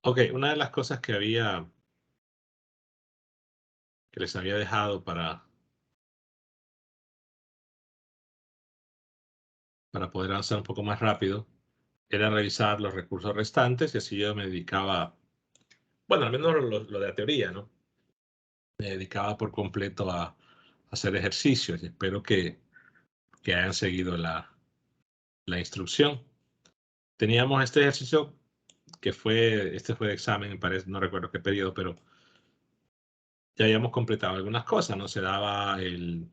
Ok, una de las cosas que les había dejado para poder avanzar un poco más rápido era revisar los recursos restantes y así yo me dedicaba, bueno, al menos lo de la teoría, ¿no? Me dedicaba por completo a hacer ejercicios y espero que hayan seguido la instrucción. Teníamos este ejercicio este fue de examen, me parece, no recuerdo qué periodo, pero ya habíamos completado algunas cosas, ¿no? Se daba el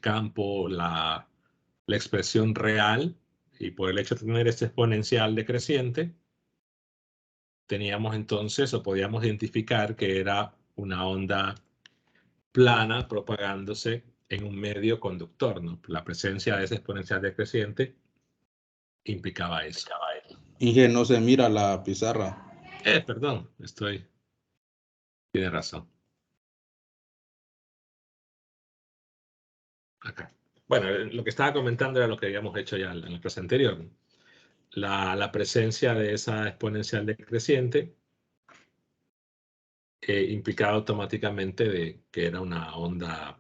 campo, la expresión real, y por el hecho de tener este exponencial decreciente, teníamos entonces o podíamos identificar que era una onda plana propagándose en un medio conductor, ¿no? La presencia de ese exponencial decreciente implicaba eso. Inge, no se mira la pizarra. Perdón, tiene razón. Acá. Bueno, lo que estaba comentando era lo que habíamos hecho ya en la clase anterior. La presencia de esa exponencial decreciente implicaba automáticamente de que era una onda,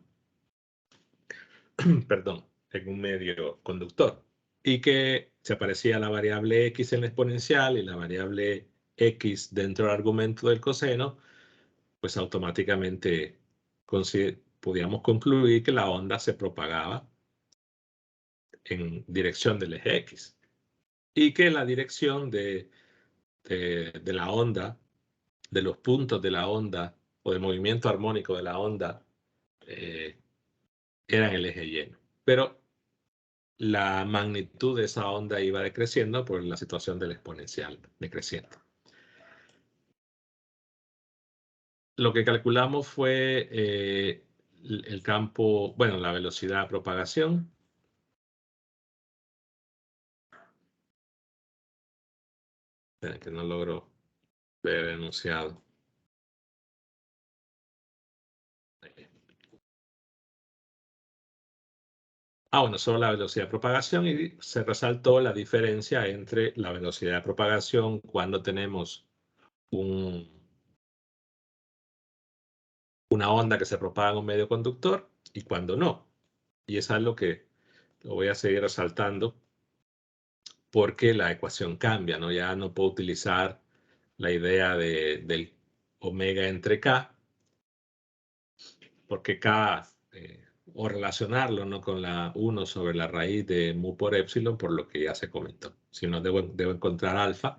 perdón, en un medio conductor. Y que se aparecía la variable x en la exponencial y la variable x dentro del argumento del coseno, pues automáticamente podíamos concluir que la onda se propagaba en dirección del eje x. Y que la dirección de la onda, de los puntos de la onda o del movimiento armónico de la onda, era en el eje Y. Pero la magnitud de esa onda iba decreciendo por la situación del exponencial decreciente. Lo que calculamos fue el campo, bueno, la velocidad de propagación. Esperen que no logro ver el enunciado. Bueno, solo la velocidad de propagación, y se resaltó la diferencia entre la velocidad de propagación cuando tenemos una onda que se propaga en un medio conductor y cuando no. Y es algo que lo voy a seguir resaltando porque la ecuación cambia, ¿no? Ya no puedo utilizar la idea del omega entre K, porque K, o relacionarlo, ¿no?, con la 1 sobre la raíz de mu por epsilon, por lo que ya se comentó. Sino debo encontrar alfa,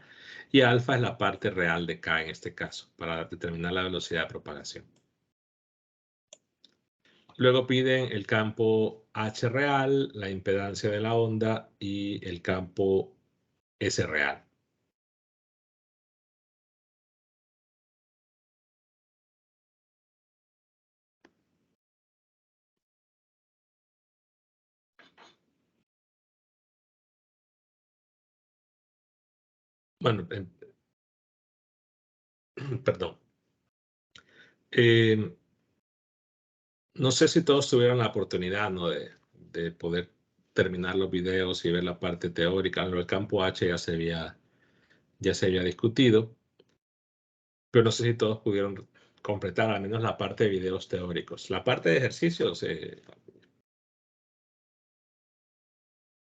y alfa es la parte real de K en este caso, para determinar la velocidad de propagación. Luego piden el campo H real, la impedancia de la onda y el campo S real. Bueno, perdón. No sé si todos tuvieron la oportunidad, ¿no?, de poder terminar los videos y ver la parte teórica. El campo H ya se había discutido, pero no sé si todos pudieron completar al menos la parte de videos teóricos. La parte de ejercicios,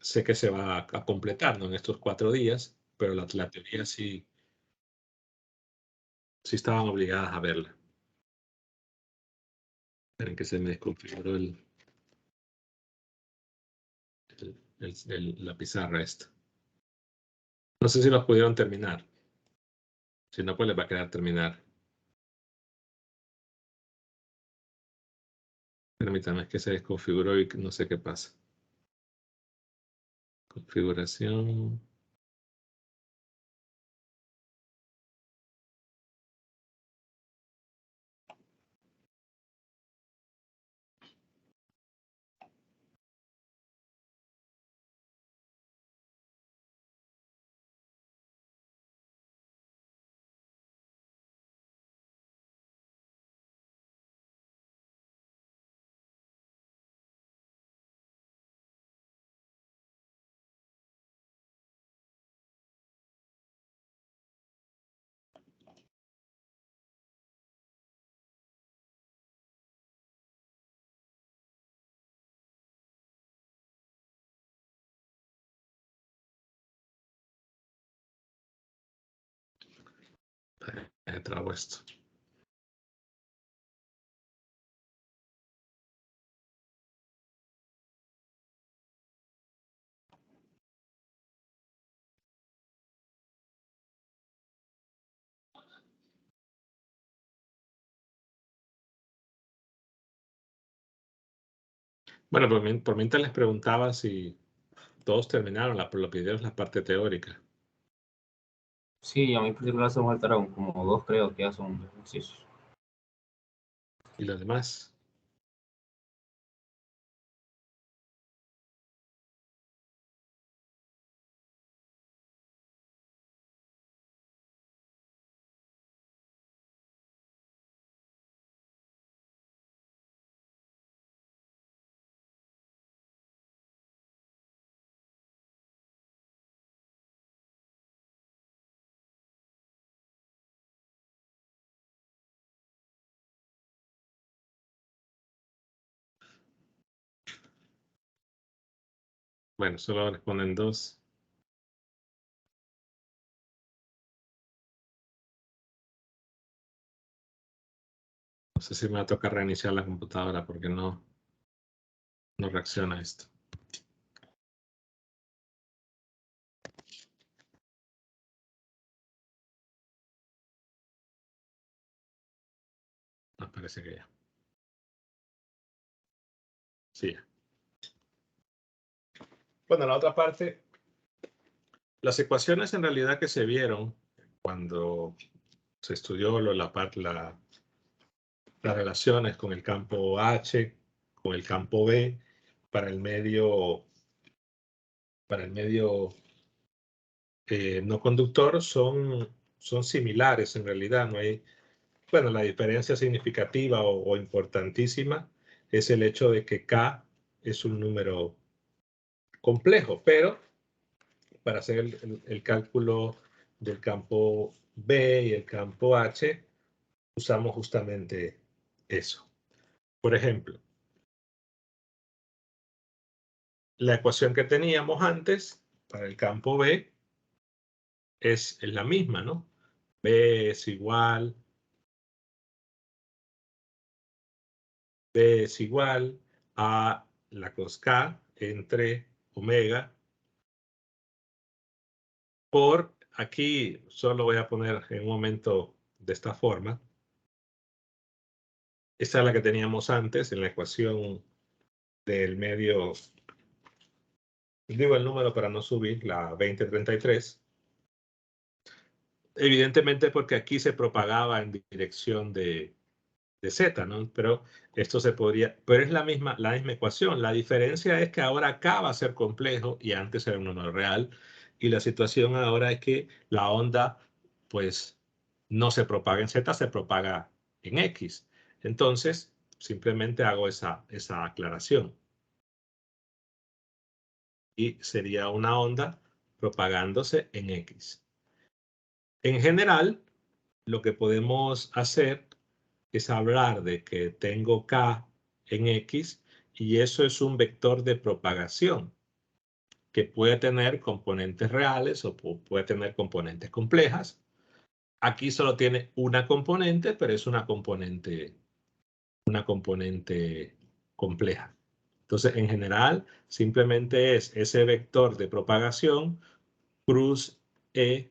sé que se va a completar, ¿no?, en estos 4 días, pero la teoría sí estaban obligadas a verla. Esperen que se me desconfiguró la pizarra esta. No sé si los pudieron terminar. Si no, pues les va a quedar terminar. Permítanme, es que se desconfiguró y no sé qué pasa. Configuración. Trabo esto. Bueno, por mientras les preguntaba si todos terminaron los videos, la parte teórica. Sí, a mí en particular se me faltaron como 2, creo que ya son ejercicios. ¿Y los demás? Bueno, solo responden 2. No sé si me va a tocar reiniciar la computadora porque no reacciona esto. No, parece que ya. Sí. Bueno, la otra parte, las ecuaciones en realidad que se vieron cuando se estudió las relaciones con el campo H, con el campo B, para el medio no conductor son similares en realidad. No hay, bueno, la diferencia significativa o importantísima es el hecho de que K es un número complejo, pero para hacer el cálculo del campo B y el campo H, usamos justamente eso. Por ejemplo, la ecuación que teníamos antes para el campo B es la misma, ¿no? B es igual a la cos K entre omega por, aquí solo voy a poner en un momento de esta forma. Esta es la que teníamos antes en la ecuación del medio, digo el número para no subir, la 2033. Evidentemente porque aquí se propagaba en dirección de Z, ¿no? Pero esto se podría, pero es la misma ecuación. La diferencia es que ahora acá va a ser complejo y antes era un número real. Y la situación ahora es que la onda, pues, no se propaga en Z, se propaga en X. Entonces, simplemente hago esa aclaración. Y sería una onda propagándose en X. En general, lo que podemos hacer es hablar de que tengo K en X y eso es un vector de propagación que puede tener componentes reales o puede tener componentes complejas. Aquí solo tiene una componente, pero es una componente compleja. Entonces, en general, simplemente es ese vector de propagación cruz E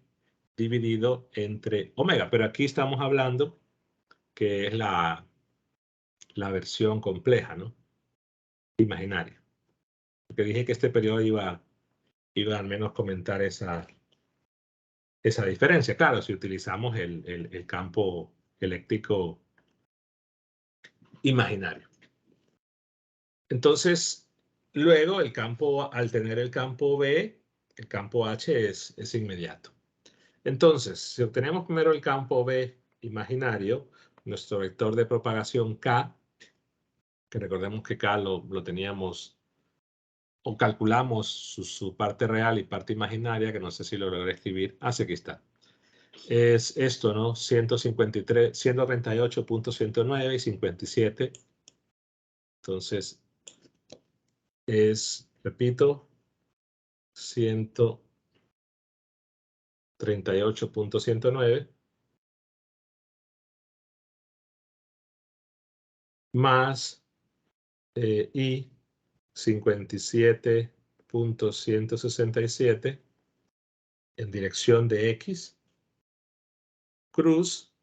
dividido entre omega. Pero aquí estamos hablando que es la versión compleja, ¿no? Imaginaria. Porque dije que este periodo iba al menos comentar esa diferencia. Claro, si utilizamos el campo eléctrico imaginario. Entonces, luego el campo, al tener el campo B, el campo H es inmediato. Entonces, si obtenemos primero el campo B imaginario, nuestro vector de propagación K, que recordemos que K lo teníamos o calculamos su parte real y parte imaginaria, que no sé si lo logré escribir. Ah, sí, aquí está. Es esto, ¿no? 153, 138.109 y 57. Entonces, repito, 138.109 más I 57.167 en dirección de X, cruz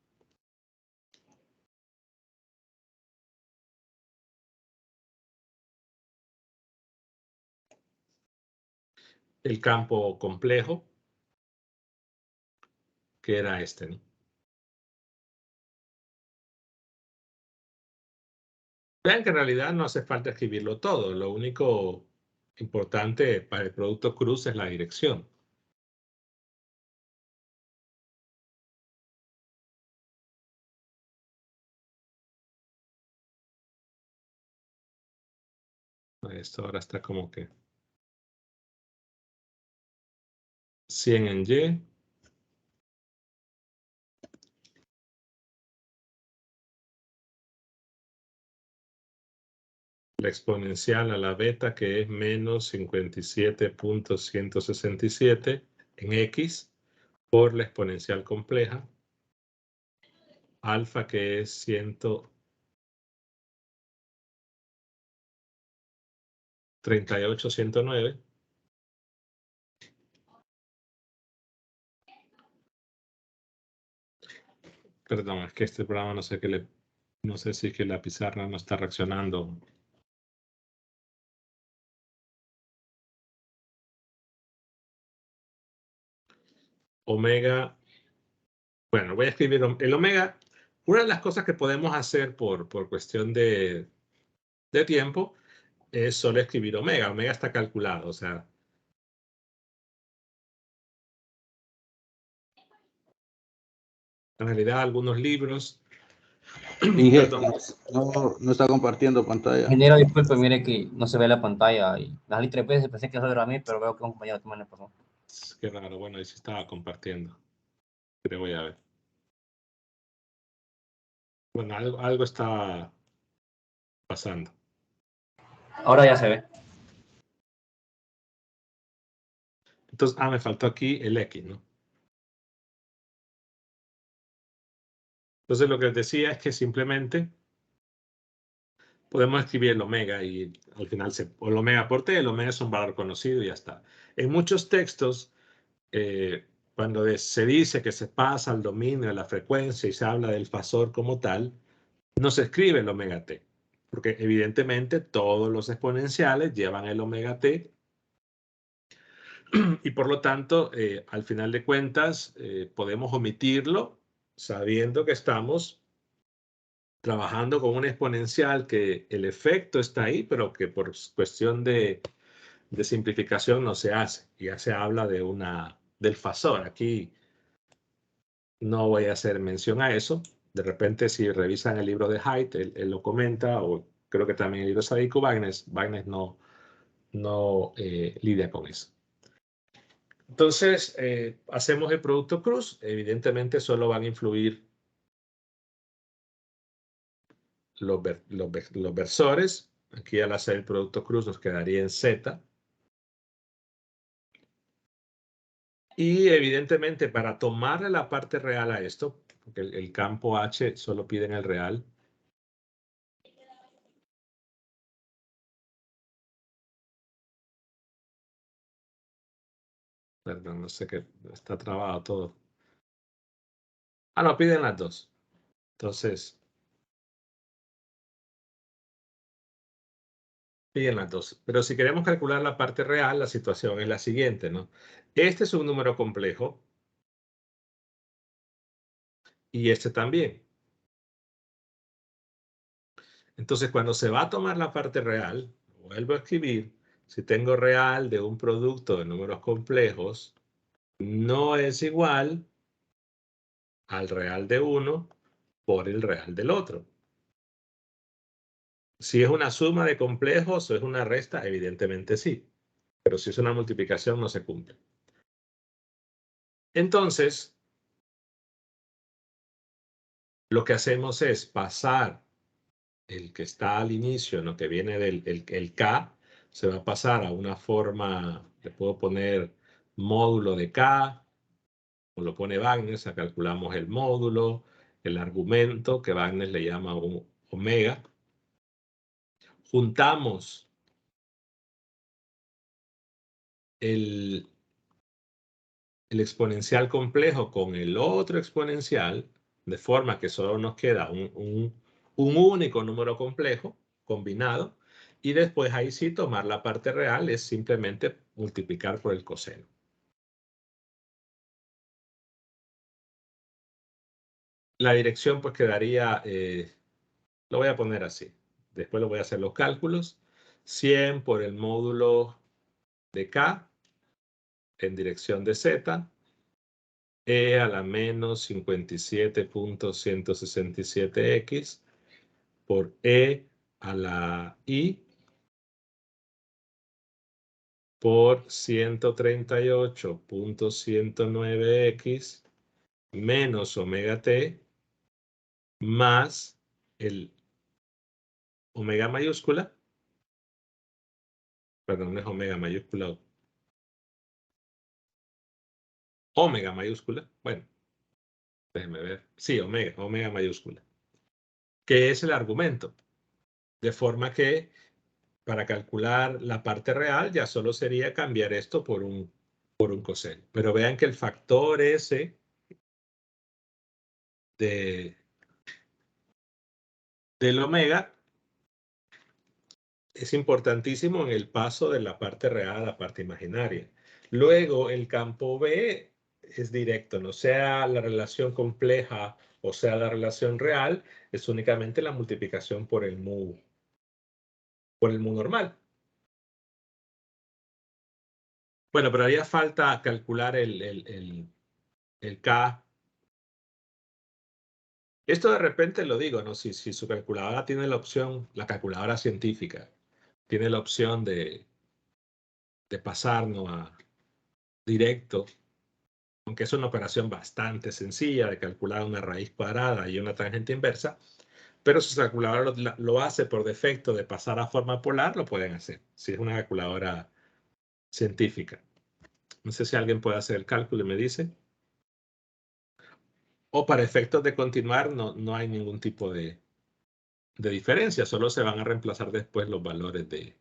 el campo complejo, que era este, ¿no? Vean que en realidad no hace falta escribirlo todo. Lo único importante para el producto cruz es la dirección. Esto ahora está como que 100 en Y. La exponencial a la beta, que es menos 57.167 en X, por la exponencial compleja. Alfa, que es 138.109. Perdón, es que este programa no sé qué le... No sé si es que la pizarra no está reaccionando. Omega. Bueno, voy a escribir el omega. Una de las cosas que podemos hacer por cuestión de tiempo es solo escribir omega. Omega está calculado, o sea. En realidad, algunos libros. Inge, Perdón. no está compartiendo pantalla. Ingeniero, disculpe, mire que no se ve la pantalla y las salí 3 veces, pensé que eso era a mí, pero veo que un compañero también le pasó. Qué raro. Bueno, ahí sí estaba compartiendo. Pero voy a ver. Bueno, algo está pasando. Ahora ya se ve. Entonces, me faltó aquí el X, ¿no? Entonces, lo que les decía es que simplemente podemos escribir el omega y al final o el omega por t, el omega es un valor conocido y ya está. En muchos textos, cuando se dice que se pasa al dominio de la frecuencia y se habla del fasor como tal, no se escribe el omega t, porque evidentemente todos los exponenciales llevan el omega t y por lo tanto, al final de cuentas, podemos omitirlo sabiendo que estamos trabajando con un exponencial que el efecto está ahí, pero que por cuestión de simplificación no se hace. Ya se habla del fasor. Aquí no voy a hacer mención a eso. De repente, si revisan el libro de Haidt, él lo comenta, o creo que también el libro de Sadiko Bagnes no lidia con eso. Entonces, hacemos el producto cruz. Evidentemente, solo van a influir los versores. Aquí al hacer el producto cruz nos quedaría en Z. Y evidentemente para tomarle la parte real a esto, porque el campo H solo pide en el real. Perdón, no sé qué, está trabado todo. No, piden las dos. Entonces, piden las dos. Pero si queremos calcular la parte real, la situación es la siguiente, ¿no? Este es un número complejo y este también. Entonces, cuando se va a tomar la parte real, vuelvo a escribir, si tengo real de un producto de números complejos, no es igual al real de uno por el real del otro. Si es una suma de complejos o es una resta, evidentemente sí. Pero si es una multiplicación, no se cumple. Entonces, lo que hacemos es pasar el que está al inicio, ¿no? Que viene del el K, se va a pasar a una forma, le puedo poner módulo de K, o lo pone Wagner, o sea, calculamos el módulo, el argumento, que Wagner le llama un omega. juntamos el exponencial complejo con el otro exponencial, de forma que solo nos queda un único número complejo combinado, y después ahí sí tomar la parte real es simplemente multiplicar por el coseno. La dirección pues quedaría, lo voy a poner así, después lo voy a hacer los cálculos, 100 por el módulo de K en dirección de Z, E a la menos 57.167X por E a la I por 138.109X menos omega T más el omega mayúscula, perdón, no es omega mayúscula, omega mayúscula, bueno, déjenme ver, sí, omega mayúscula, que es el argumento, de forma que para calcular la parte real ya solo sería cambiar esto por un coseno. Pero vean que el factor S del omega es importantísimo en el paso de la parte real a la parte imaginaria. Luego el campo B es directo, no sea la relación compleja o sea la relación real, es únicamente la multiplicación por el mu normal. Bueno, pero haría falta calcular el K. Esto de repente lo digo, ¿no? Si su calculadora tiene la opción, la calculadora científica, tiene la opción de pasarnos a directo, aunque es una operación bastante sencilla de calcular una raíz cuadrada y una tangente inversa, pero si su calculadora lo hace por defecto de pasar a forma polar, lo pueden hacer, si es una calculadora científica. No sé si alguien puede hacer el cálculo y me dice. O para efectos de continuar, no hay ningún tipo de diferencia, solo se van a reemplazar después los valores de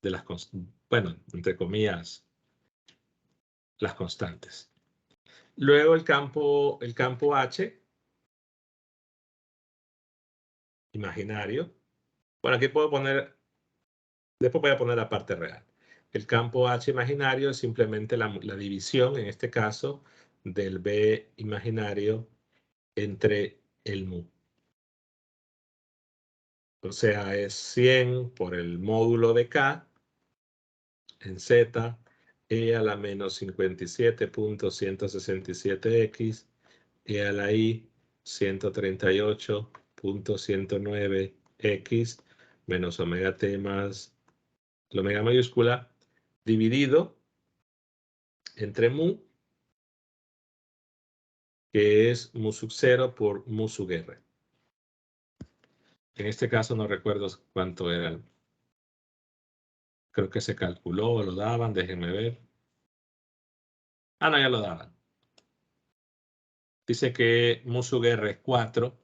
las, bueno, entre comillas, las constantes. Luego el campo H, imaginario. Bueno, aquí puedo poner, después voy a poner la parte real. El campo H imaginario es simplemente la división, en este caso, del B imaginario entre el mu. O sea, es 100 por el módulo de K en Z, E a la menos 57.167X, E a la I 138.109X menos omega T más la omega mayúscula, dividido entre mu, que es mu sub 0 por mu sub R. En este caso no recuerdo cuánto era. Creo que se calculó, lo daban, déjenme ver. Ah, no, ya lo daban. Dice que mu sub R es 4.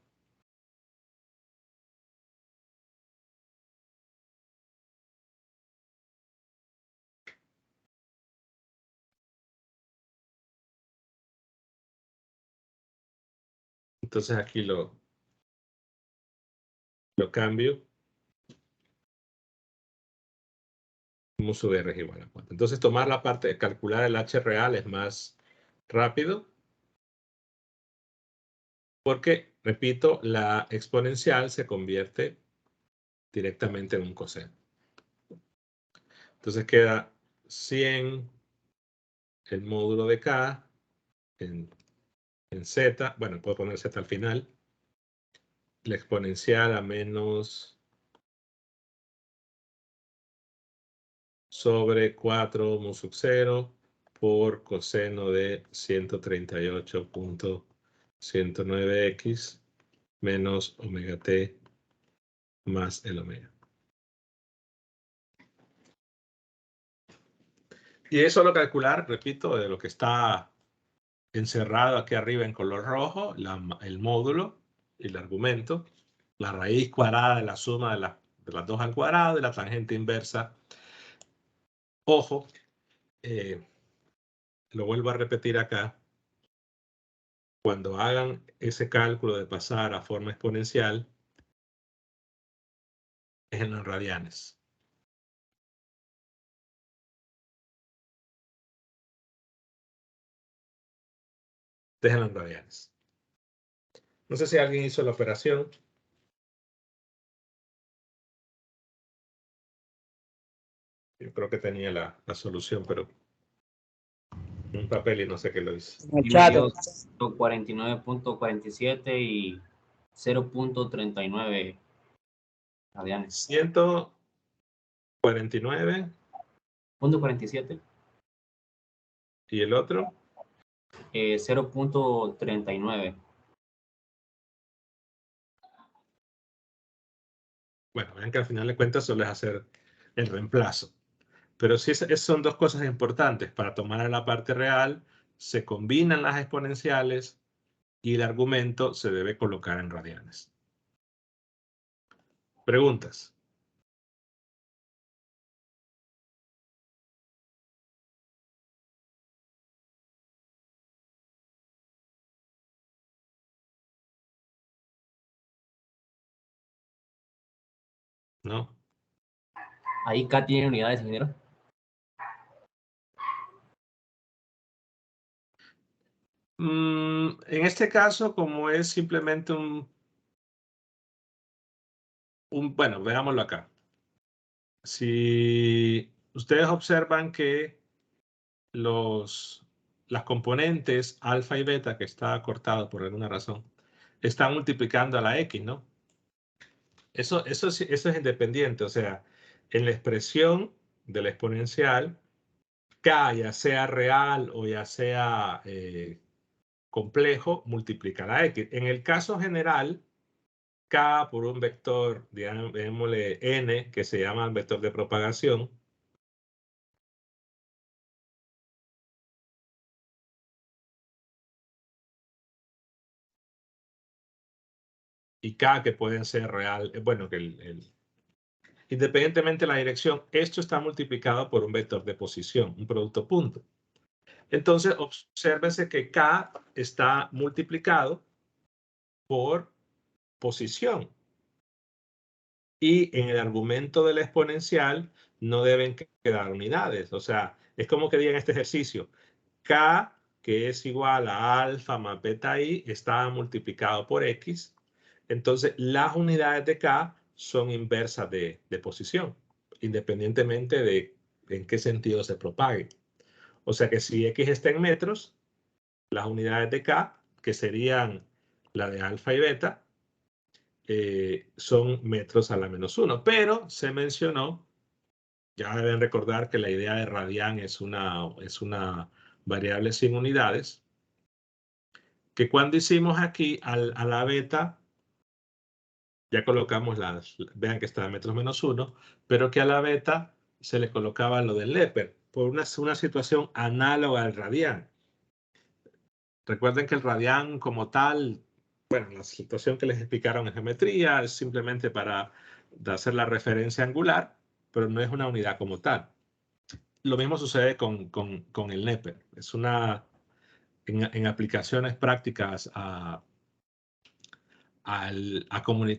Entonces aquí lo cambio. Mu sub R es igual a 4. Entonces tomar la parte de calcular el H real es más rápido. Porque, repito, la exponencial se convierte directamente en un coseno. Entonces queda 100 el módulo de K en Z. Bueno, puedo poner Z al final. La exponencial a menos sobre 4 mu sub 0 por coseno de 138.109X menos omega T más el omega. Y es solo calcular, repito, de lo que está encerrado aquí arriba en color rojo, el módulo y el argumento, la raíz cuadrada de la suma las 2 al cuadrado y la tangente inversa. Ojo, lo vuelvo a repetir acá. Cuando hagan ese cálculo de pasar a forma exponencial, es en los radianes. Déjenlo en radianes. No sé si alguien hizo la operación. Yo creo que tenía la solución, pero en un papel y no sé qué lo hice. En el Y me chat. dio 49.47 y 0.39 radianes. 149 .47, y el otro. 0.39. Bueno, vean que al final de cuentas solo es hacer el reemplazo. Pero sí, son dos cosas importantes. Para tomar a la parte real, se combinan las exponenciales y el argumento se debe colocar en radianes. ¿Preguntas? ¿No? Ahí K tiene unidades, ingeniero. En este caso, como es simplemente bueno, veámoslo acá. Si ustedes observan que las componentes alfa y beta, que está cortado por alguna razón, están multiplicando a la X, ¿no? Eso es independiente, o sea, en la expresión de la exponencial, K, ya sea real o ya sea complejo, multiplica la X. En el caso general, K por un vector, digámosle N, que se llama el vector de propagación, y K que pueden ser real, bueno, que independientemente de la dirección, esto está multiplicado por un vector de posición, un producto punto. Entonces, obsérvese que K está multiplicado por posición. Y en el argumento de la exponencial no deben quedar unidades. O sea, es como que diga en este ejercicio, K, que es igual a alfa más beta i, está multiplicado por X. Entonces, las unidades de K son inversas de posición, independientemente de en qué sentido se propague. O sea que si X está en metros, las unidades de K, que serían la de alfa y beta, son metros a la -1. Pero se mencionó, ya deben recordar que la idea de radián es una variable sin unidades, que cuando hicimos aquí a la beta, ya colocamos vean que está a metros -1, pero que a la beta se le colocaba lo del Lepper, por una situación análoga al radián. Recuerden que el radián como tal, bueno, la situación que les explicaron en geometría es simplemente para hacer la referencia angular, pero no es una unidad como tal. Lo mismo sucede con el Nepper. Es en aplicaciones prácticas a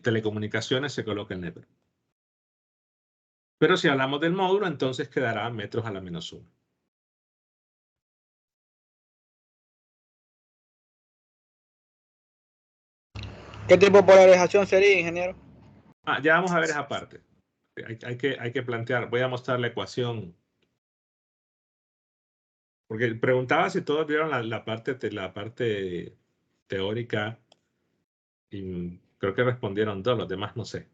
telecomunicaciones se coloca el Nepper. Pero si hablamos del módulo, entonces quedará metros a la -1. ¿Qué tipo de polarización sería, ingeniero? Ya vamos a ver esa parte. Hay que plantear. Voy a mostrar la ecuación. Porque preguntaba si todos vieron la parte teórica y creo que respondieron todos, los demás no sé.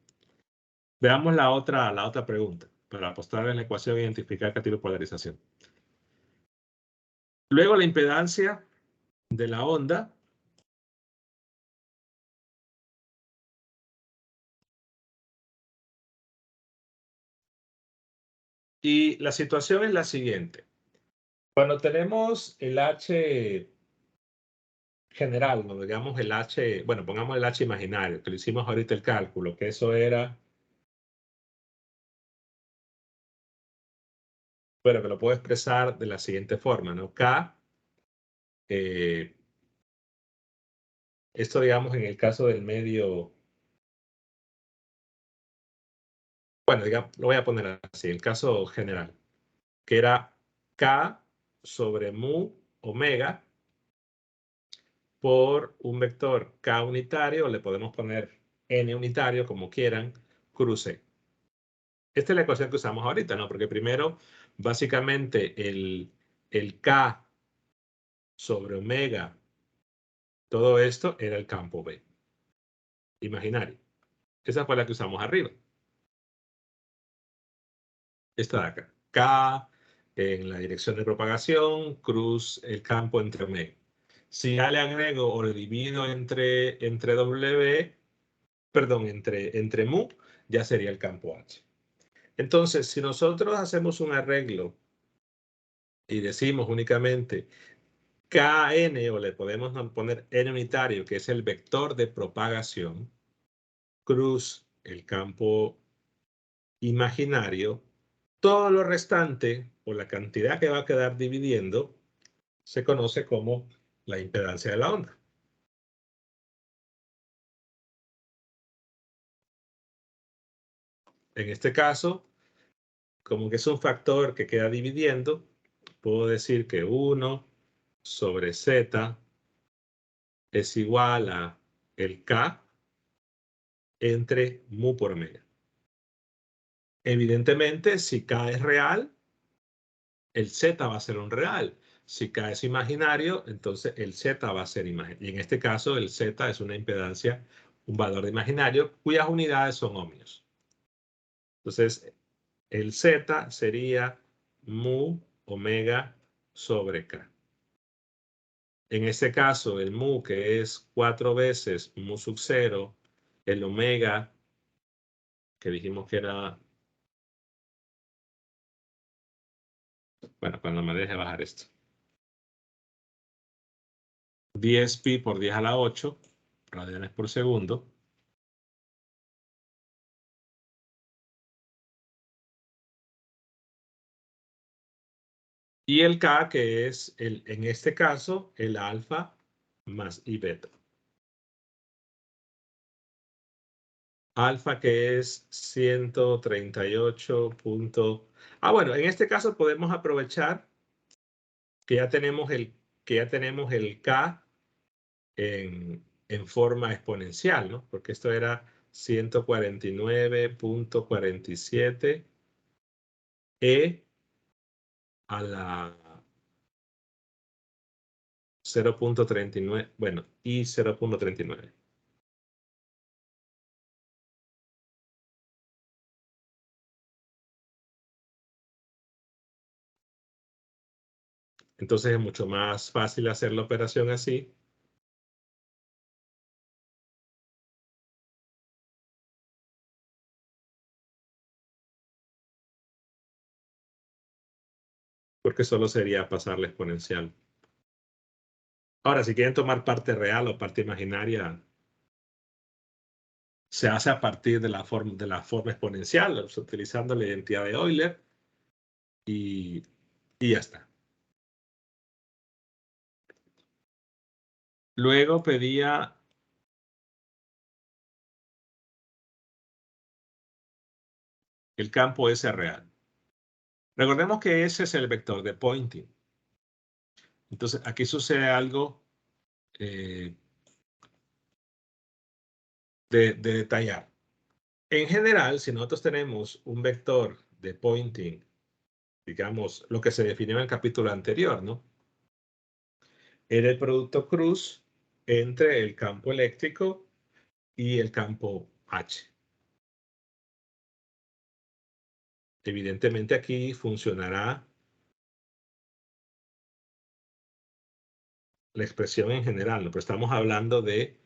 Veamos la otra pregunta para apostar en la ecuación e identificar qué tipo de polarización. Luego la impedancia de la onda. Y la situación es la siguiente. Cuando tenemos el H general, no digamos el H, bueno, pongamos el H imaginario, que lo hicimos ahorita el cálculo, que eso era bueno, que lo puedo expresar de la siguiente forma, ¿no? K, esto digamos en el caso del medio, bueno, digamos, lo voy a poner así, el caso general, que era K sobre mu omega por un vector K unitario, le podemos poner N unitario, como quieran, cruce. Esta es la ecuación que usamos ahorita, ¿no? Porque primero, básicamente, el K sobre omega, todo esto era el campo B, imaginario. Esa fue la que usamos arriba. Esta de acá. K en la dirección de propagación, cruz el campo entre omega. Si A le agrego o le divido entre W, perdón, entre mu, ya sería el campo H. Entonces, si nosotros hacemos un arreglo y decimos únicamente Kn, o le podemos poner n unitario, que es el vector de propagación, cruz el campo imaginario, todo lo restante, o la cantidad que va a quedar dividiendo, se conoce como la impedancia de la onda. En este caso, como que es un factor que queda dividiendo, puedo decir que 1 sobre z es igual a el K entre mu por omega. Evidentemente, si K es real, el Z va a ser un real. Si K es imaginario, entonces el Z va a ser imaginario. Y en este caso, el Z es una impedancia, un valor de imaginario, cuyas unidades son ohmios. Entonces, el Z sería mu omega sobre K. En este caso, el mu, que es 4 veces mu sub 0, el omega, que dijimos que era... Bueno, cuando me deje bajar esto. 10 pi por 10 a la 8 radianes por segundo. Y el K, que es, en este caso, el alfa más I beta. Alfa, que es 138 punto... Ah, bueno, en este caso podemos aprovechar que ya tenemos el K en forma exponencial, ¿no? Porque esto era 149.47 E a la 0.39, bueno, y 0.39. Entonces es mucho más fácil hacer la operación así. Porque solo sería pasar la exponencial. Ahora, si quieren tomar parte real o parte imaginaria, se hace a partir de la forma exponencial, utilizando la identidad de Euler, y ya está. Luego pedía el campo S real. Recordemos que ese es el vector de Poynting. Entonces, aquí sucede algo de detallar. En general, si nosotros tenemos un vector de Poynting, digamos, lo que se definió en el capítulo anterior, ¿no? Era el producto cruz entre el campo eléctrico y el campo H. Evidentemente aquí funcionará la expresión en general, ¿no? Pero estamos hablando de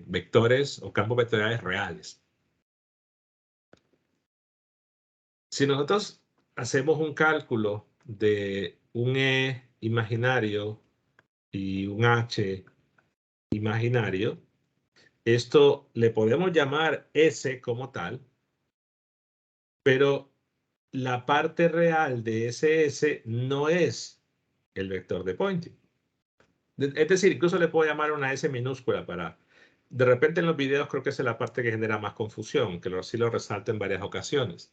vectores o campos vectoriales reales. Si nosotros hacemos un cálculo de un E imaginario y un H imaginario, esto le podemos llamar S como tal, pero la parte real de ese S no es el vector de Poynting. Es decir, incluso le puedo llamar una S minúscula para... De repente en los videos creo que esa es la parte que genera más confusión, que sí lo resalto en varias ocasiones.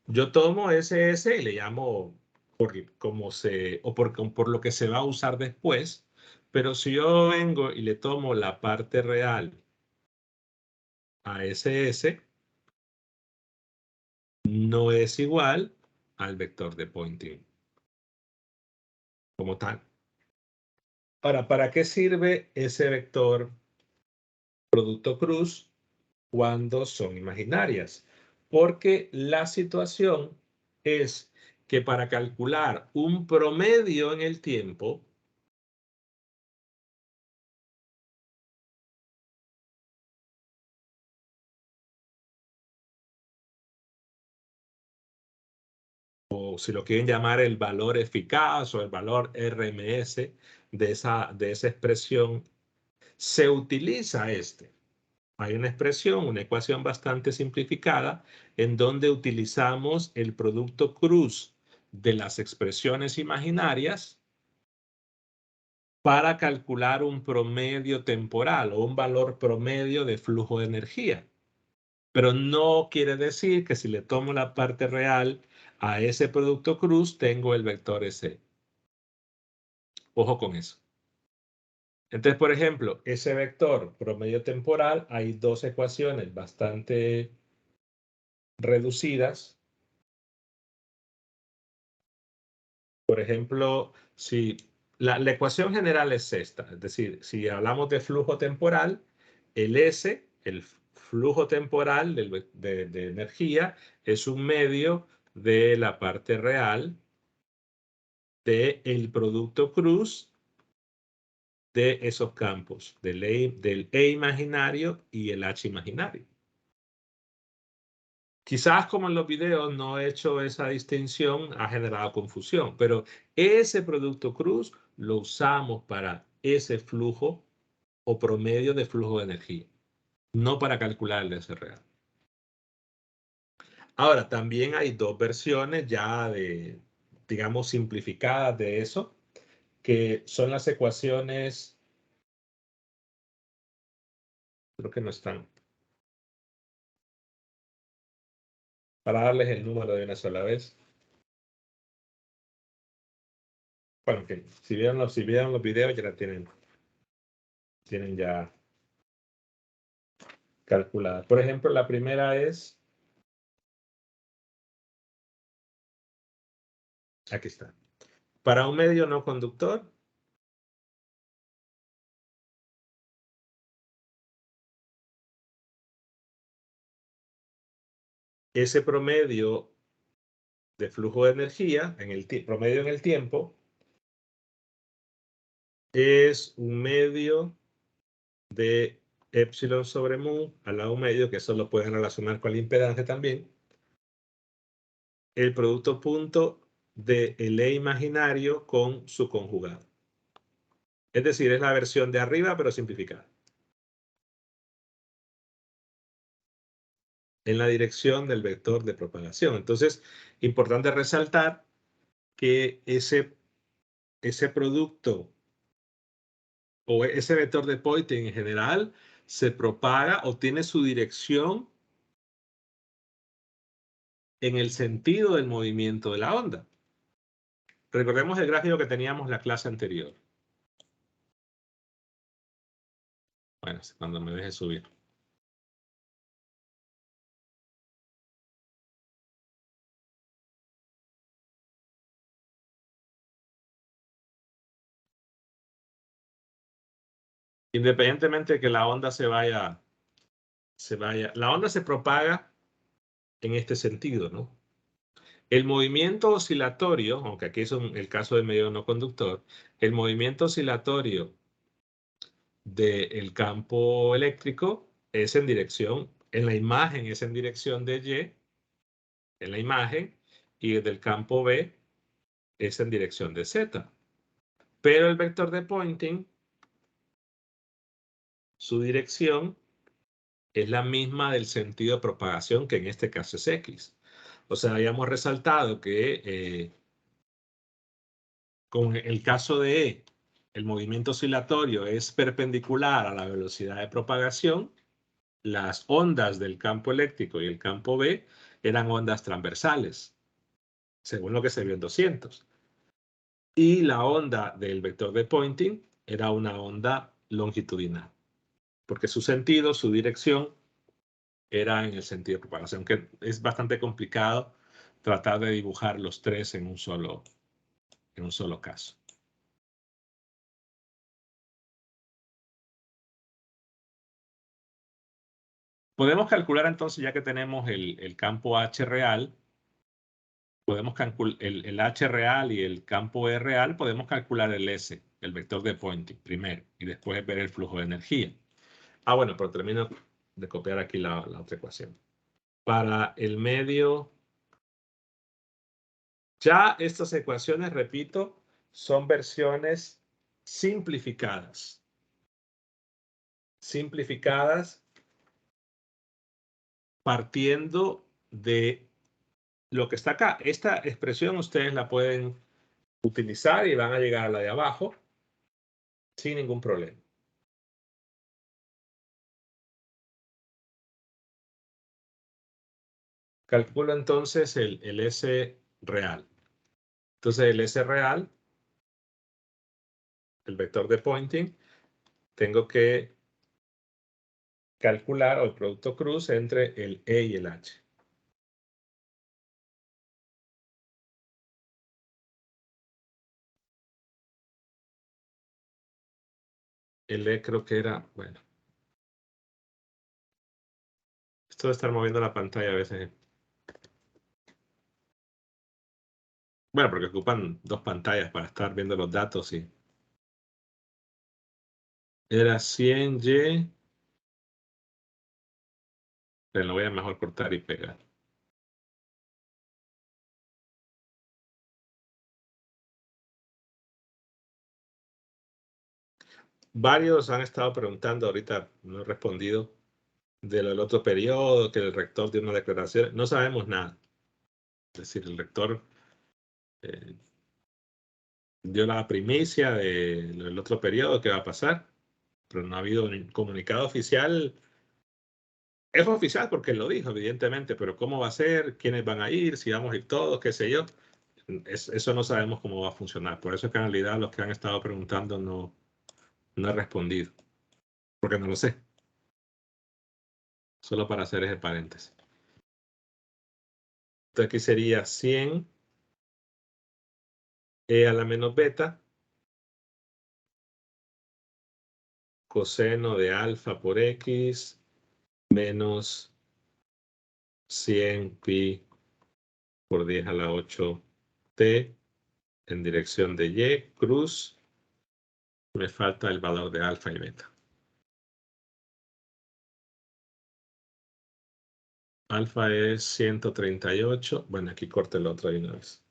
Yo tomo ese S y le llamo por lo que se va a usar después, pero si yo vengo y le tomo la parte real a ese S, no es igual al vector de Poynting como tal. Ahora, ¿para qué sirve ese vector producto cruz cuando son imaginarias? Porque la situación es que para calcular un promedio en el tiempo, o si lo quieren llamar el valor eficaz o el valor RMS de esa expresión, se utiliza este. Hay una expresión, una ecuación bastante simplificada, en donde utilizamos el producto cruz de las expresiones imaginarias para calcular un promedio temporal o un valor promedio de flujo de energía. Pero no quiere decir que si le tomo la parte real a ese producto cruz, tengo el vector S. Ojo con eso. Entonces, por ejemplo, ese vector promedio temporal, hay dos ecuaciones bastante reducidas. Por ejemplo, si la ecuación general es esta, es decir, si hablamos de flujo temporal, el S, el flujo temporal de energía, es un medio de la parte real del producto cruz de esos campos, del E imaginario y el H imaginario. Quizás como en los videos no he hecho esa distinción, ha generado confusión, pero ese producto cruz lo usamos para ese flujo o promedio de flujo de energía, no para calcular el S real. Ahora, también hay dos versiones ya digamos, simplificadas de eso, que son las ecuaciones, creo que no están, para darles el número de una sola vez. Bueno, que si vieron los videos ya la tienen ya calculada. Por ejemplo, la primera es, aquí está. Para un medio no conductor, ese promedio de flujo de energía, promedio en el tiempo, es un medio de epsilon sobre mu al lado medio, que eso lo pueden relacionar con la impedancia también, el producto punto de el E imaginario con su conjugado. Es decir, es la versión de arriba, pero simplificada. En la dirección del vector de propagación. Entonces, importante resaltar que ese producto o ese vector de Poynting en general se propaga o tiene su dirección en el sentido del movimiento de la onda. Recordemos el gráfico que teníamos en la clase anterior. Bueno, cuando me deje subir. Independientemente de que la onda se vaya, la onda se propaga en este sentido, ¿no? El movimiento oscilatorio, aunque aquí es el caso del medio no conductor, el movimiento oscilatorio del campo eléctrico es en dirección, en la imagen es en dirección de Y, en la imagen, y del campo B es en dirección de Z. Pero el vector de Poynting, su dirección es la misma del sentido de propagación, que en este caso es X. O sea, habíamos resaltado que con el caso de E, el movimiento oscilatorio es perpendicular a la velocidad de propagación. Las ondas del campo eléctrico y el campo B eran ondas transversales, según lo que se vio en 200. Y la onda del vector de Poynting era una onda longitudinal, porque su sentido, su dirección, era en el sentido de propagación, aunque es bastante complicado tratar de dibujar los tres en un solo caso. Podemos calcular entonces, ya que tenemos el campo H real, podemos calcular el H real y el campo E real, podemos calcular el S, el vector de Poynting, primero, y después ver el flujo de energía. Ah, bueno, pero termino de copiar aquí la otra ecuación. Para el medio, ya estas ecuaciones, repito, son versiones simplificadas. Simplificadas partiendo de lo que está acá. Esta expresión ustedes la pueden utilizar y van a llegar a la de abajo sin ningún problema. Calculo entonces el S real. Entonces el S real, el vector de Poynting, tengo que calcular el producto cruz entre el E y el H. El E creo que era, bueno. Esto de estar moviendo la pantalla a veces. Bueno, porque ocupan dos pantallas para estar viendo los datos y era 100Y. Pero lo voy a mejor cortar y pegar. Varios han estado preguntando, ahorita no he respondido, de lo del otro periodo, que el rector dio una declaración. No sabemos nada. Es decir, el rector dio la primicia del otro periodo que va a pasar, pero no ha habido un comunicado oficial. Es oficial porque él lo dijo, evidentemente, pero ¿cómo va a ser? ¿Quiénes van a ir? Si vamos a ir todos, qué sé yo. Eso no sabemos cómo va a funcionar. Por eso es que en realidad los que han estado preguntando no he respondido, porque no lo sé. Solo para hacer ese paréntesis. Entonces aquí sería 100 e a la menos beta coseno de alfa por x menos 100 pi por 10 a la 8 t en dirección de y cruz. Me falta el valor de alfa y beta. Alfa es 138. Bueno, aquí corto el otro de una vez.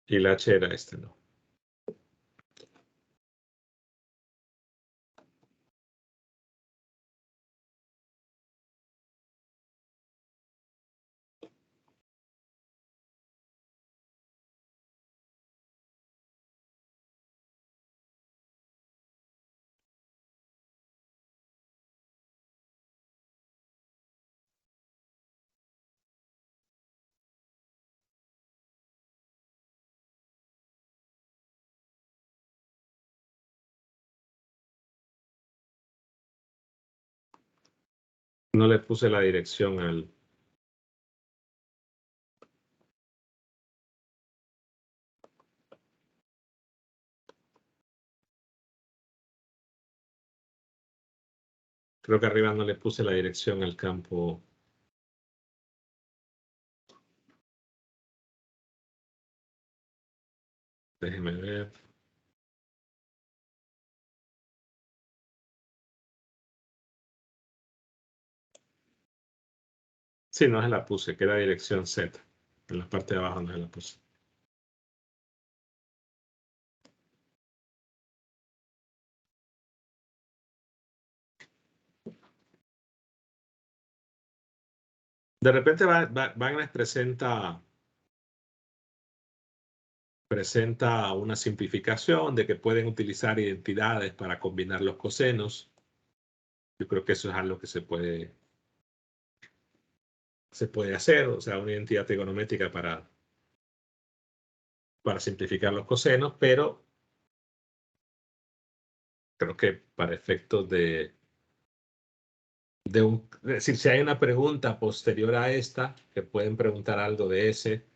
Y el H era este, ¿no? No le puse la dirección al... Creo que arriba no le puse la dirección al campo. Déjeme ver. Sí, no se la puse, que era dirección Z. En la parte de abajo no se la puse. De repente Wagner presenta una simplificación de que pueden utilizar identidades para combinar los cosenos. Yo creo que eso es algo que se puede hacer, o sea, una identidad trigonométrica para simplificar los cosenos, pero creo que para efectos es decir, si hay una pregunta posterior a esta, que pueden preguntar algo de ese,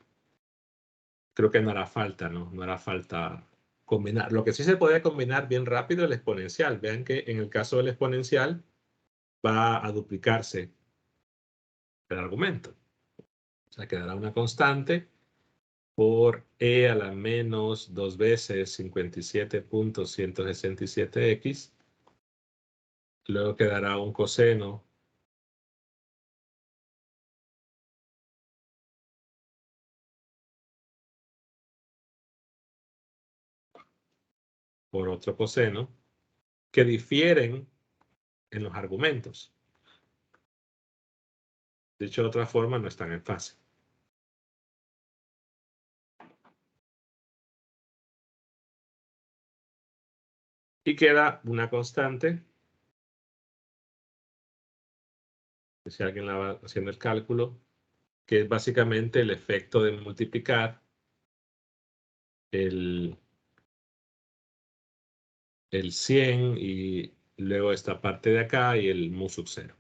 creo que no hará falta, ¿no? No hará falta combinar. Lo que sí se puede combinar bien rápido es el exponencial. Vean que en el caso del exponencial va a duplicarse el argumento. O sea, quedará una constante por e a la menos 2 veces 57.167x. Luego quedará un coseno por otro coseno que difieren en los argumentos. Dicho de otra forma, no están en fase. Y queda una constante, si alguien la va haciendo el cálculo, que es básicamente el efecto de multiplicar el 100 y luego esta parte de acá y el mu sub 0.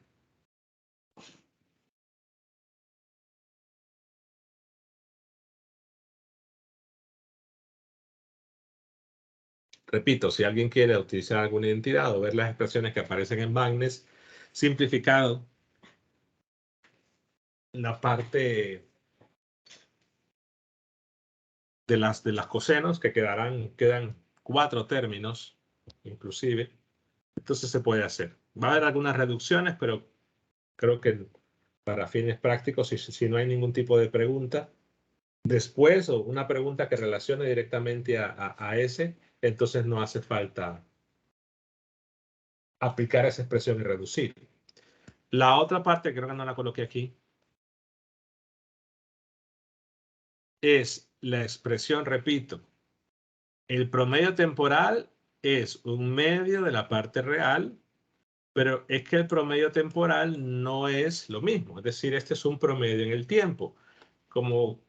Repito, si alguien quiere utilizar alguna identidad o ver las expresiones que aparecen en Wagner, simplificado, la parte de las cosenos, que quedan 4 términos, inclusive, entonces se puede hacer. Va a haber algunas reducciones, pero creo que para fines prácticos, si no hay ningún tipo de pregunta, después o una pregunta que relacione directamente a ese, entonces no hace falta aplicar esa expresión y reducir. La otra parte, creo que no la coloqué aquí, es la expresión, repito, el promedio temporal es un medio de la parte real, pero es que el promedio temporal no es lo mismo. Es decir, este es un promedio en el tiempo. Como,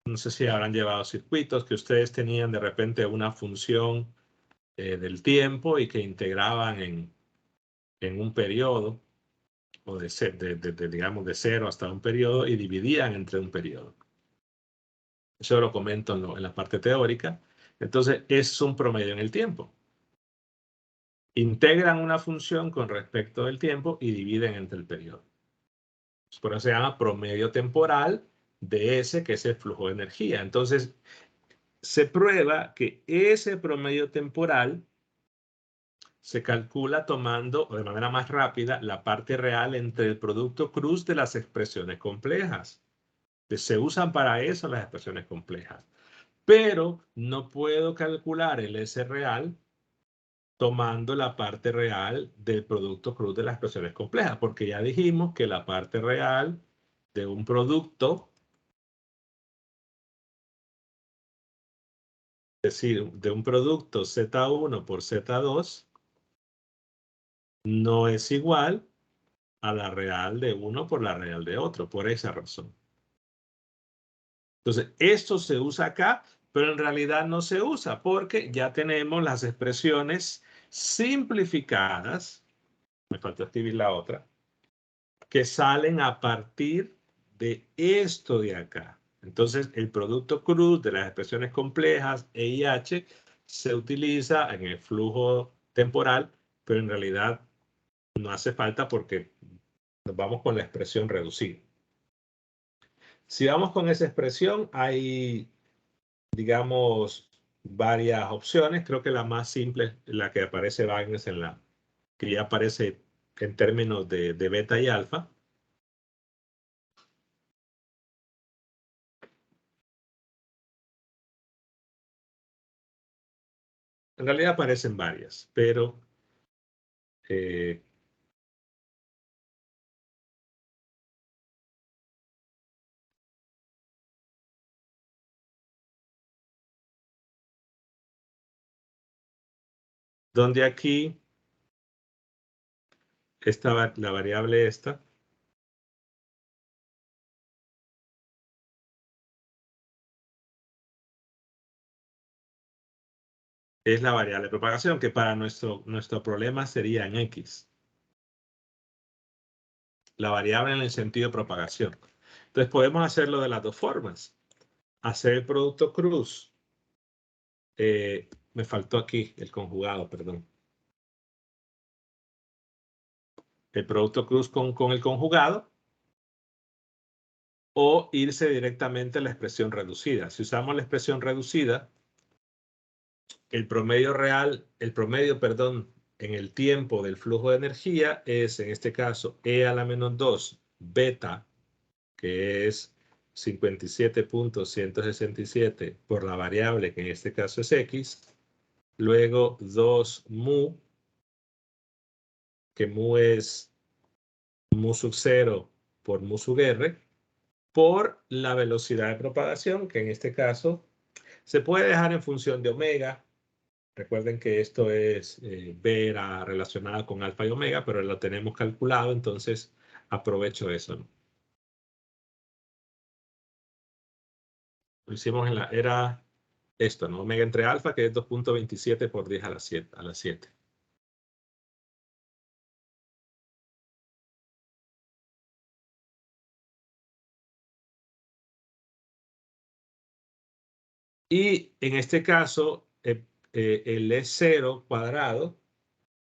no sé si habrán llevado circuitos que ustedes tenían de repente una función del tiempo y que integraban en un periodo, o digamos de 0 hasta un periodo, y dividían entre un periodo. Eso lo comento en la parte teórica. Entonces, es un promedio en el tiempo. Integran una función con respecto del tiempo y dividen entre el periodo. Por eso se llama promedio temporal de ese, que es el flujo de energía. Entonces, se prueba que ese promedio temporal se calcula tomando de manera más rápida la parte real entre el producto cruz de las expresiones complejas. Se usan para eso las expresiones complejas. Pero no puedo calcular el S real tomando la parte real del producto cruz de las expresiones complejas, porque ya dijimos que la parte real de un producto, es decir, de un producto Z1 por Z2, no es igual a la real de uno por la real de otro, por esa razón. Entonces, esto se usa acá, pero en realidad no se usa porque ya tenemos las expresiones simplificadas, me falta escribir la otra, que salen a partir de esto de acá. Entonces, el producto cruz de las expresiones complejas, E y H, se utiliza en el flujo temporal, pero en realidad no hace falta porque nos vamos con la expresión reducida. Si vamos con esa expresión, hay, digamos, varias opciones. Creo que la más simple es la que aparece Wagner en la que ya aparece en términos de beta y alfa. En realidad aparecen varias, pero donde aquí la variable esta es la variable de propagación, que para nuestro problema sería en X. La variable en el sentido de propagación. Entonces podemos hacerlo de las dos formas. Hacer el producto cruz. Me faltó aquí el conjugado, perdón. El producto cruz con el conjugado. O irse directamente a la expresión reducida. Si usamos la expresión reducida, el promedio, perdón, en el tiempo del flujo de energía es, en este caso, E a la menos 2 beta, que es 57.167 por la variable, que en este caso es X, luego 2 mu, que mu es mu sub 0 por mu sub r, por la velocidad de propagación, que en este caso se puede dejar en función de omega. Recuerden que esto es B era relacionada con alfa y omega, pero lo tenemos calculado, entonces aprovecho eso, ¿no? Lo hicimos era esto, ¿no? Omega entre alfa, que es 2.27 por 10 a la 7. Y en este caso, el E0 cuadrado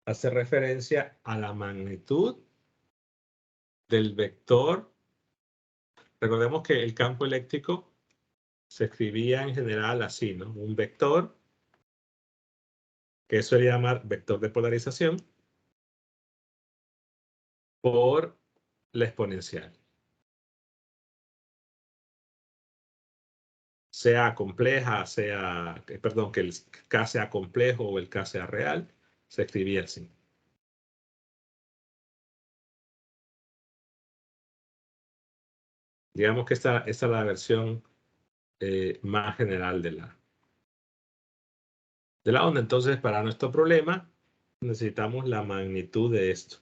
hace referencia a la magnitud del vector. Recordemos que el campo eléctrico se escribía en general así, ¿no? Un vector, que eso se llama vector de polarización, por la exponencial. Sea compleja, perdón, que el K sea complejo o el K sea real, se escribía así. Digamos que esta es la versión más general de la onda. Entonces, para nuestro problema, necesitamos la magnitud de esto,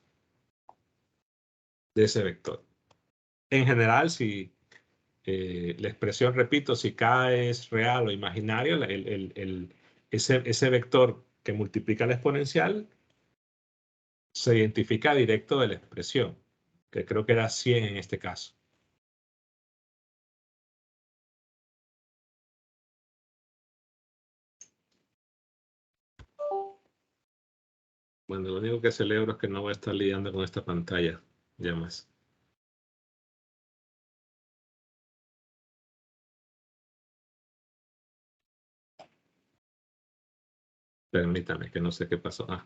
de ese vector. En general, si la expresión, repito, si K es real o imaginario, ese vector que multiplica la exponencial se identifica directo de la expresión, que creo que era 100 en este caso. Bueno, lo único que celebro es que no voy a estar lidiando con esta pantalla ya más. Permítame, que no sé qué pasó. Ah.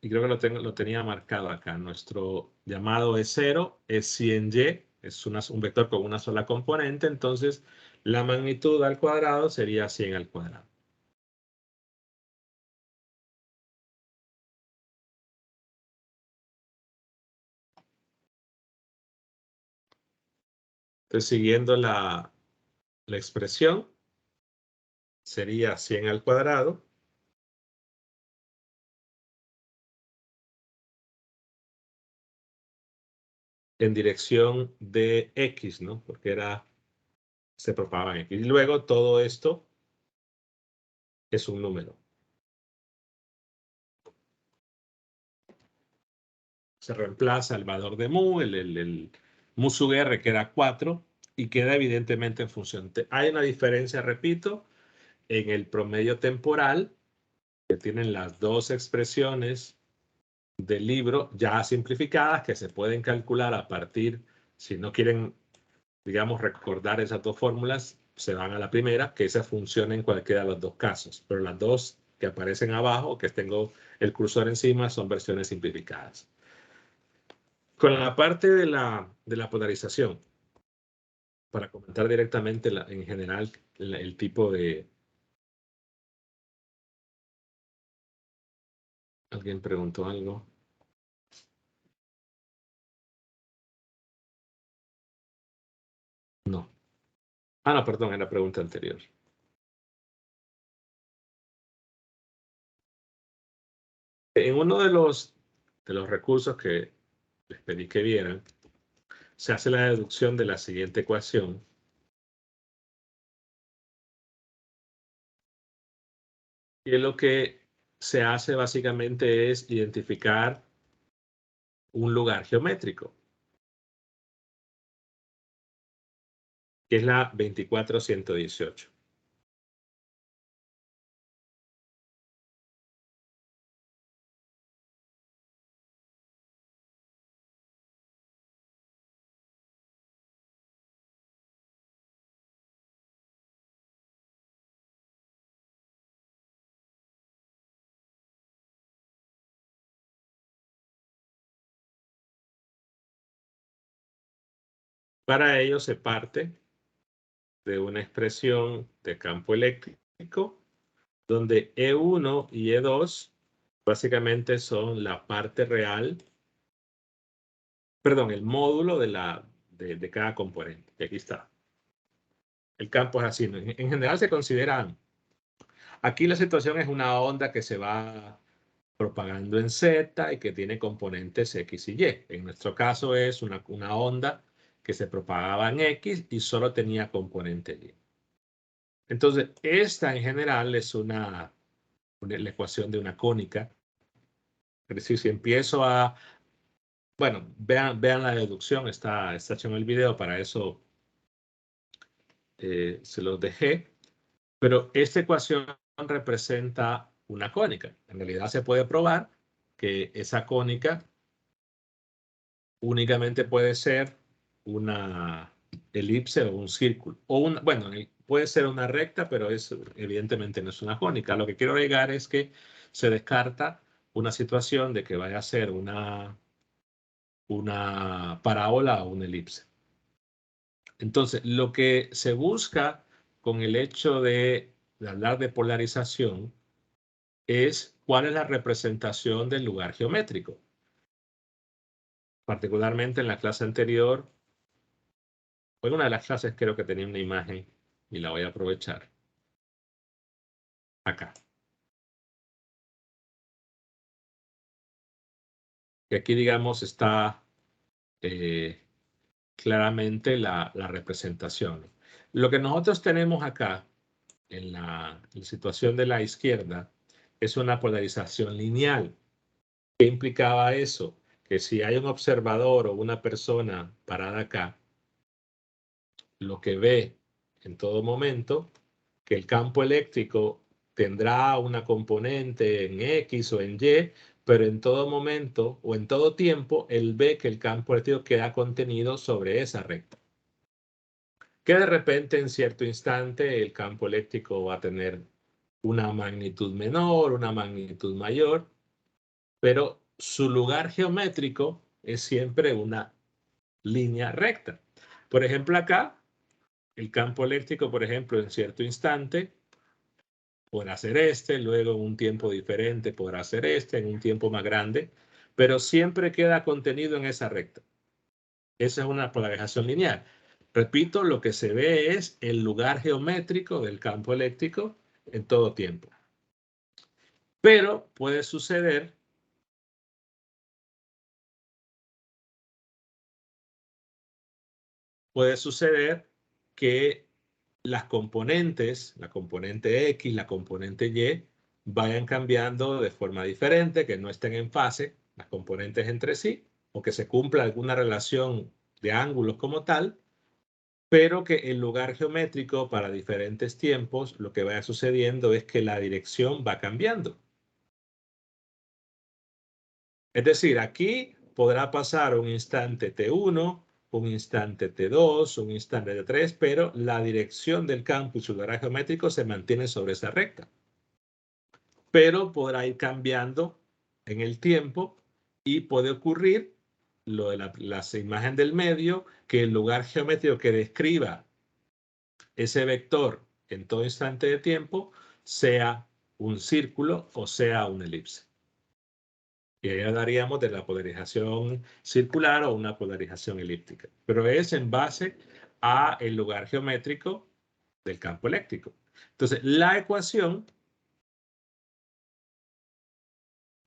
Y creo que lo tenía marcado acá. Nuestro llamado es 0, es 100y, es un vector con una sola componente, entonces la magnitud al cuadrado sería 100 al cuadrado. Entonces, siguiendo la expresión, sería 100 al cuadrado en dirección de X, ¿no? Porque se propagaba en X. Y luego todo esto es un número. Se reemplaza el valor de mu, el Musuguerre, que era 4, y queda evidentemente en función. Hay una diferencia, repito, en el promedio temporal, que tienen las dos expresiones del libro ya simplificadas, que se pueden calcular a partir, si no quieren, digamos, recordar esas dos fórmulas, se van a la primera, que esa funciona en cualquiera de los dos casos. Pero las dos que aparecen abajo, que tengo el cursor encima, son versiones simplificadas. Con la parte de la polarización, para comentar directamente en general el tipo de... ¿Alguien preguntó algo? No. Ah, no, perdón, era la pregunta anterior. En uno de los recursos que les pedí que vieran, se hace la deducción de la siguiente ecuación. Y lo que se hace básicamente es identificar un lugar geométrico, que es la 24118. Para ello se parte de una expresión de campo eléctrico, donde E1 y E2 básicamente son la parte real, perdón, el módulo de cada componente. Y aquí está. El campo es así. En general se consideran, aquí la situación es una onda que se va propagando en Z y que tiene componentes X y Y. En nuestro caso es una onda que se propagaba en X y solo tenía componente Y. Entonces, esta en general es la ecuación de una cónica. Es decir, si empiezo a... Bueno, vean la deducción, está hecho en el video, para eso se los dejé. Pero esta ecuación representa una cónica. En realidad se puede probar que esa cónica únicamente puede ser una elipse o un círculo. Bueno, puede ser una recta, pero evidentemente no es una cónica. Lo que quiero llegar es que se descarta una situación de que vaya a ser una parábola o una elipse. Entonces, lo que se busca con el hecho de hablar de polarización es cuál es la representación del lugar geométrico. Particularmente en la clase anterior, en una de las clases creo que tenía una imagen y la voy a aprovechar. Acá. Y aquí, digamos, está claramente la representación. Lo que nosotros tenemos acá, en la situación de la izquierda, es una polarización lineal. ¿Qué implicaba eso? Que si hay un observador o una persona parada acá, lo que ve en todo momento, que el campo eléctrico tendrá una componente en X o en Y, pero en todo momento o en todo tiempo, él ve que el campo eléctrico queda contenido sobre esa recta. Que de repente en cierto instante el campo eléctrico va a tener una magnitud menor, una magnitud mayor, pero su lugar geométrico es siempre una línea recta. Por ejemplo, acá, el campo eléctrico, por ejemplo, en cierto instante, podrá ser luego en un tiempo diferente podrá ser en un tiempo más grande, pero siempre queda contenido en esa recta. Esa es una polarización lineal. Repito, lo que se ve es el lugar geométrico del campo eléctrico en todo tiempo. Pero puede suceder que las componentes, la componente X, la componente Y, vayan cambiando de forma diferente, que no estén en fase las componentes entre sí, o que se cumpla alguna relación de ángulos como tal, pero que el lugar geométrico para diferentes tiempos, lo que va sucediendo es que la dirección va cambiando. Es decir, aquí podrá pasar un instante T1, un instante T2, un instante T3, pero la dirección del campo y su lugar geométrico se mantiene sobre esa recta. Pero podrá ir cambiando en el tiempo y puede ocurrir lo de la imagen del medio, que el lugar geométrico que describa ese vector en todo instante de tiempo sea un círculo o sea una elipse. Y ahí hablaríamos de la polarización circular o una polarización elíptica. Pero es en base a el lugar geométrico del campo eléctrico. Entonces, la ecuación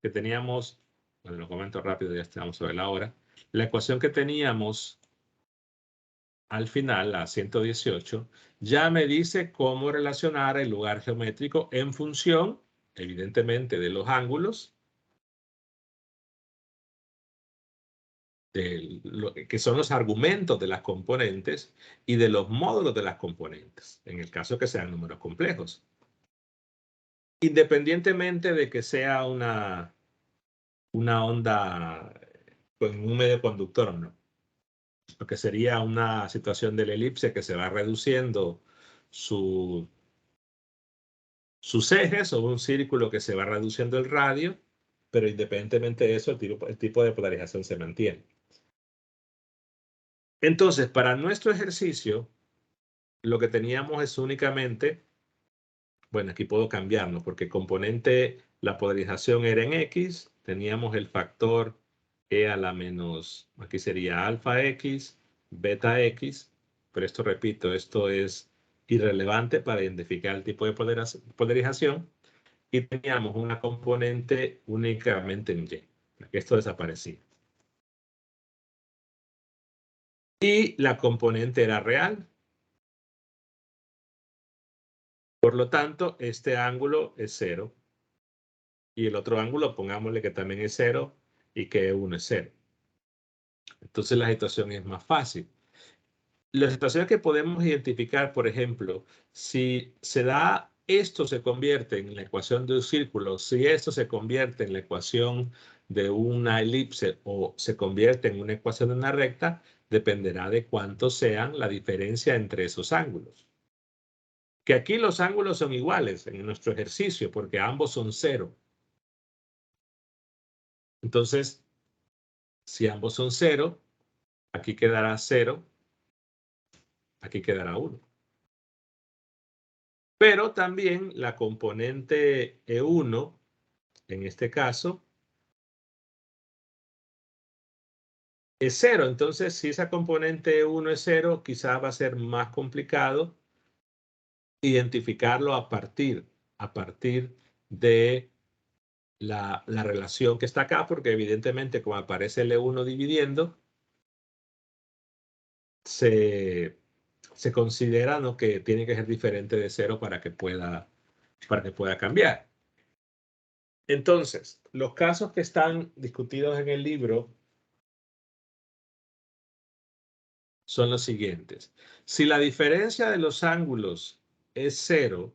que teníamos, bueno, lo comento rápido, ya estamos sobre la hora. La ecuación que teníamos al final, la 118, ya me dice cómo relacionar el lugar geométrico en función, evidentemente, de los ángulos, que son los argumentos de las componentes y de los módulos de las componentes, en el caso que sean números complejos. Independientemente de que sea una onda con un medio conductor o no. Lo que sería una situación de la elipse que se va reduciendo sus ejes, o un círculo que se va reduciendo el radio, pero independientemente de eso, el tipo de polarización se mantiene. Entonces, para nuestro ejercicio, lo que teníamos es únicamente, bueno, aquí puedo cambiarlo, porque el componente, la polarización era en X, teníamos el factor E a la menos, aquí sería alfa X, beta X, pero esto, repito, esto es irrelevante para identificar el tipo de polarización, y teníamos una componente únicamente en Y, esto desaparecía. Y la componente era real. Por lo tanto, este ángulo es 0. Y el otro ángulo, pongámosle que también es 0 y que E1 es 0. Entonces la situación es más fácil. Las situaciones que podemos identificar, por ejemplo, si se da esto se convierte en la ecuación de un círculo, si esto se convierte en la ecuación de una elipse o se convierte en una ecuación de una recta, dependerá de cuánto sean la diferencia entre esos ángulos. Que aquí los ángulos son iguales en nuestro ejercicio porque ambos son 0. Entonces, si ambos son 0, aquí quedará 0, aquí quedará 1. Pero también la componente E1, en este caso, es 0. Entonces, si esa componente E1 es 0, quizá va a ser más complicado identificarlo a partir de la relación que está acá, porque evidentemente como aparece el E1 dividiendo, se considera, ¿no?, que tiene que ser diferente de 0 para que pueda cambiar. Entonces, los casos que están discutidos en el libro son los siguientes. Si la diferencia de los ángulos es 0,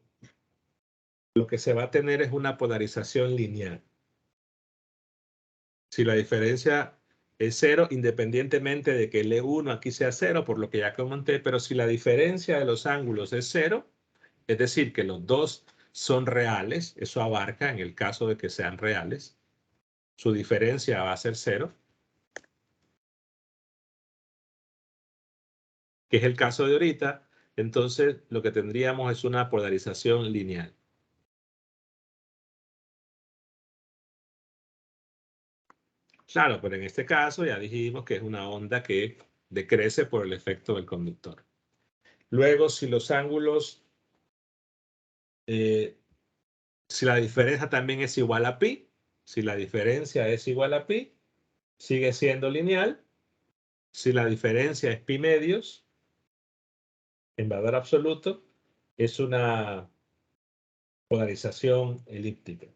lo que se va a tener es una polarización lineal. Si la diferencia es 0, independientemente de que el E1 aquí sea 0, por lo que ya comenté, pero si la diferencia de los ángulos es 0, es decir, que los dos son reales, eso abarca en el caso de que sean reales, su diferencia va a ser 0, que es el caso de ahorita, entonces lo que tendríamos es una polarización lineal. Claro, pero en este caso ya dijimos que es una onda que decrece por el efecto del conductor. Luego, si los ángulos, si la diferencia también es igual a pi, si la diferencia es igual a pi, sigue siendo lineal. Si la diferencia es pi medios, en valor absoluto, es una polarización elíptica.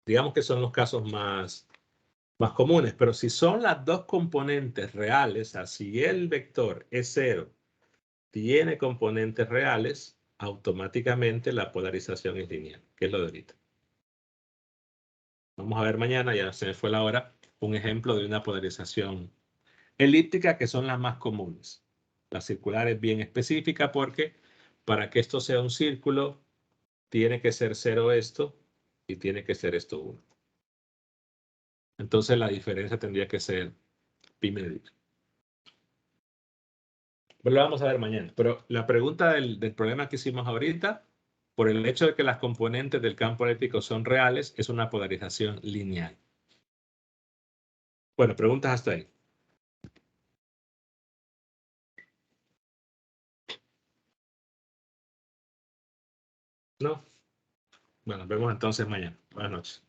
Digamos que son los casos más más comunes, pero si son las dos componentes reales, o sea, si el vector E0 tiene componentes reales, automáticamente la polarización es lineal, que es lo de ahorita. Vamos a ver mañana, ya se me fue la hora, un ejemplo de una polarización elíptica que son las más comunes. La circular es bien específica porque para que esto sea un círculo, tiene que ser 0 esto y tiene que ser esto 1. Entonces la diferencia tendría que ser pi medio. Pero lo vamos a ver mañana. Pero la pregunta del problema que hicimos ahorita, por el hecho de que las componentes del campo eléctrico son reales, es una polarización lineal. Bueno, preguntas hasta ahí. ¿No? Bueno, nos vemos entonces mañana. Buenas noches.